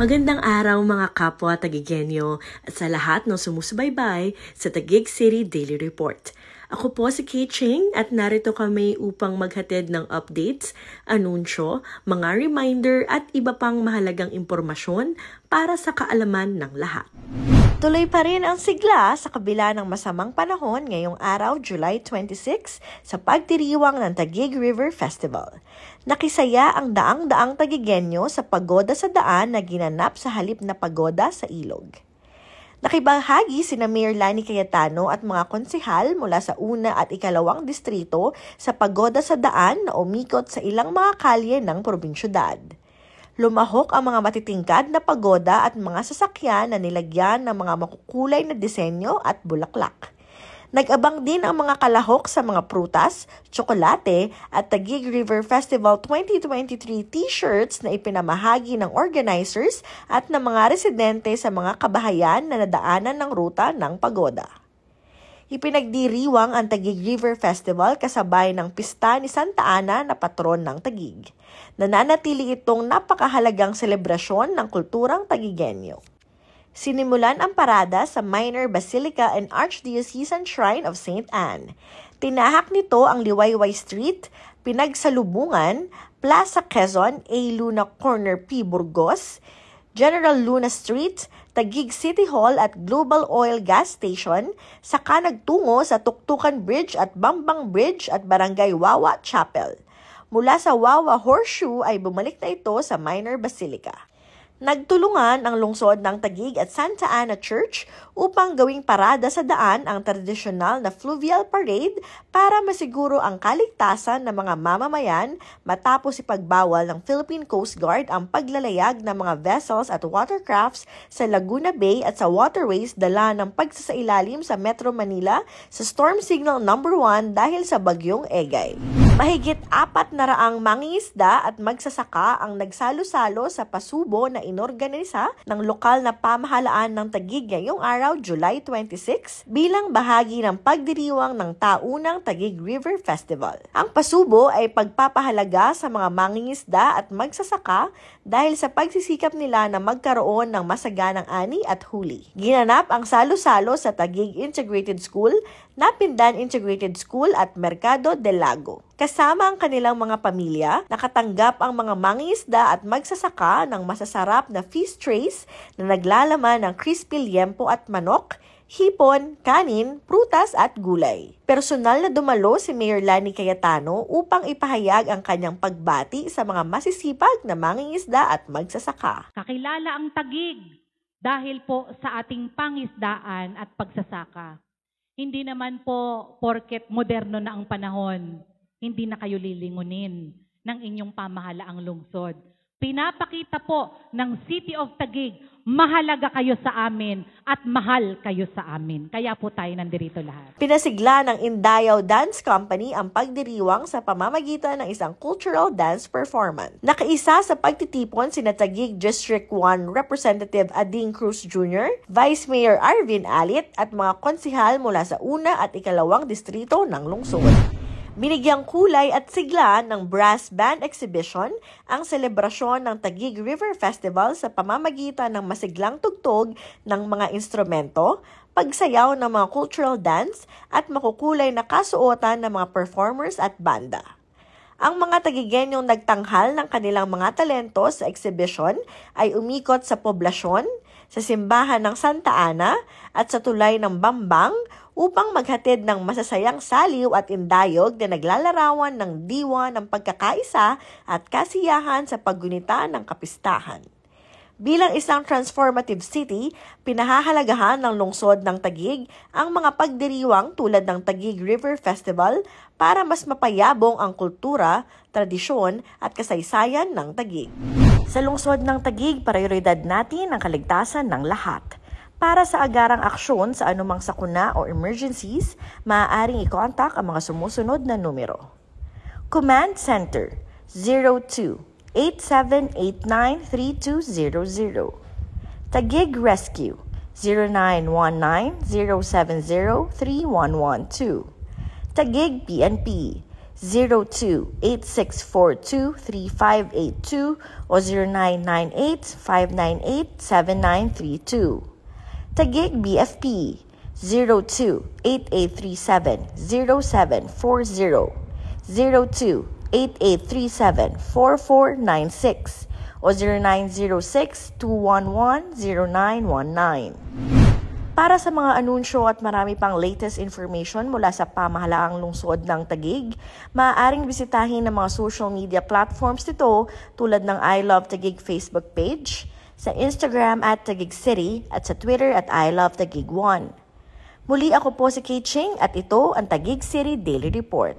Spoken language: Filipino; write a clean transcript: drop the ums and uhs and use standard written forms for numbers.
Magandang araw mga kapwa Tagigenyo at sa lahat ng sumusubaybay sa Taguig City Daily Report. Ako po si Kate Ching at narito kami upang maghatid ng updates, anunsyo, mga reminder at iba pang mahalagang impormasyon para sa kaalaman ng lahat. Tuloy pa rin ang sigla sa kabila ng masamang panahon ngayong araw, July 26, sa pagdiriwang ng Taguig River Festival. Nakisaya ang daang-daang Tagigenyo sa pagoda sa daan na ginanap sa halip na pagoda sa ilog. Nakibahagi sina Mayor Lani Cayetano at mga konsehal mula sa una at ikalawang distrito sa pagoda sa daan na umikot sa ilang mga kalye ng probinsyudad. Lumahok ang mga matitingkad na pagoda at mga sasakyan na nilagyan ng mga makukulay na disenyo at bulaklak. Nag-abang din ang mga kalahok sa mga prutas, tsokolate at Taguig River Festival 2023 t-shirts na ipinamahagi ng organizers at ng mga residente sa mga kabahayan na nadaanan ng ruta ng pagoda. Ipinagdiriwang ang Taguig River Festival kasabay ng pista ni Santa Ana na patron ng Taguig. Nananatili itong napakahalagang selebrasyon ng kulturang Tagigenyo. Sinimulan ang parada sa Minor Basilica and Archdiocesan Shrine of St. Anne. Tinahak nito ang Liwayway Street, Pinagsalubungan, Plaza Quezon, A. Luna Corner P. Burgos, General Luna Street, Taguig City Hall at Global Oil Gas Station, saka nagtungo sa Tuktukan Bridge at Bambang Bridge at Barangay Wawa Chapel. Mula sa Wawa Horseshoe ay bumalik na ito sa Minor Basilica. Nagtulungan ang lungsod ng Taguig at Santa Ana Church upang gawing parada sa daan ang tradisyonal na fluvial parade para masiguro ang kaligtasan ng mga mamamayan matapos ipagbawal ng Philippine Coast Guard ang paglalayag ng mga vessels at watercrafts sa Laguna Bay at sa waterways dala ng pagsasailalim sa Metro Manila sa Storm Signal No. 1 dahil sa bagyong Egay. Mahigit 400 mangingisda at magsasaka ang nagsalo-salo sa pasubo na inorganisa ng lokal na pamahalaan ng Taguig ngayong araw, July 26, bilang bahagi ng pagdiriwang ng taunang Taguig River Festival. Ang pasubo ay pagpapahalaga sa mga mangingisda at magsasaka dahil sa pagsisikap nila na magkaroon ng masaganang ani at huli. Ginanap ang salo-salo sa Taguig Integrated School, Napindan Integrated School at Mercado del Lago. Kasama ang kanilang mga pamilya, nakatanggap ang mga mangingisda at magsasaka ng masasarap na feast trays na naglalaman ng crispy liempo at manok, hipon, kanin, prutas at gulay. Personal na dumalo si Mayor Lani Cayetano upang ipahayag ang kanyang pagbati sa mga masisipag na mangingisda at magsasaka. Kakilala ang Taguig dahil po sa ating pangisdaan at pagsasaka. Hindi naman po porket moderno na ang panahon, hindi na kayo lilingunin ng inyong pamahalaang lungsod. Pinapakita po ng City of Taguig, mahalaga kayo sa amin at mahal kayo sa amin. Kaya po tayo nandito lahat. Pinasigla ng Indayaw Dance Company ang pagdiriwang sa pamamagitan ng isang cultural dance performance. Nakaisa sa pagtitipon sina Taguig District 1 Representative Ading Cruz Jr., Vice Mayor Arvin Alit at mga konsihal mula sa una at ikalawang distrito ng lungsod. Binigyang kulay at sigla ng brass band exhibition ang selebrasyon ng Taguig River Festival sa pamamagitan ng masiglang tugtog ng mga instrumento, pagsayaw ng mga cultural dance at makukulay na kasuotan ng mga performers at banda. Ang mga Tagigenyong nagtanghal ng kanilang mga talento sa exhibition ay umikot sa poblasyon, sa simbahan ng Santa Ana at sa tulay ng Bambang upang maghatid ng masasayang saliw at indayog na naglalarawan ng diwa ng pagkakaisa at kasiyahan sa paggunita ng kapistahan. Bilang isang transformative city, pinahahalagahan ng lungsod ng Taguig ang mga pagdiriwang tulad ng Taguig River Festival para mas mapayabong ang kultura, tradisyon at kasaysayan ng Taguig. Sa lungsod ng Taguig, prioridad natin ang kaligtasan ng lahat. Para sa agarang aksyon sa anumang sakuna o emergencies, maaaring i-contact ang mga sumusunod na numero. Command Center 02-8789-3200. Taguig Rescue 0919-070-3112. Taguig PNP 02-8642-3582 o 0998-598-7932. Taguig BFP 02-8837-0740, 02-8837-4496 o 0906-211-0919. Para sa mga anunsyo at marami pang latest information mula sa pamahalaang lungsod ng Taguig, maaaring bisitahin ang mga social media platforms nito tulad ng I Love Taguig Facebook page, sa Instagram at Taguig City at sa Twitter at I Love Taguig 1. Muli ako po si Kate Ching at ito ang Taguig City Daily Report.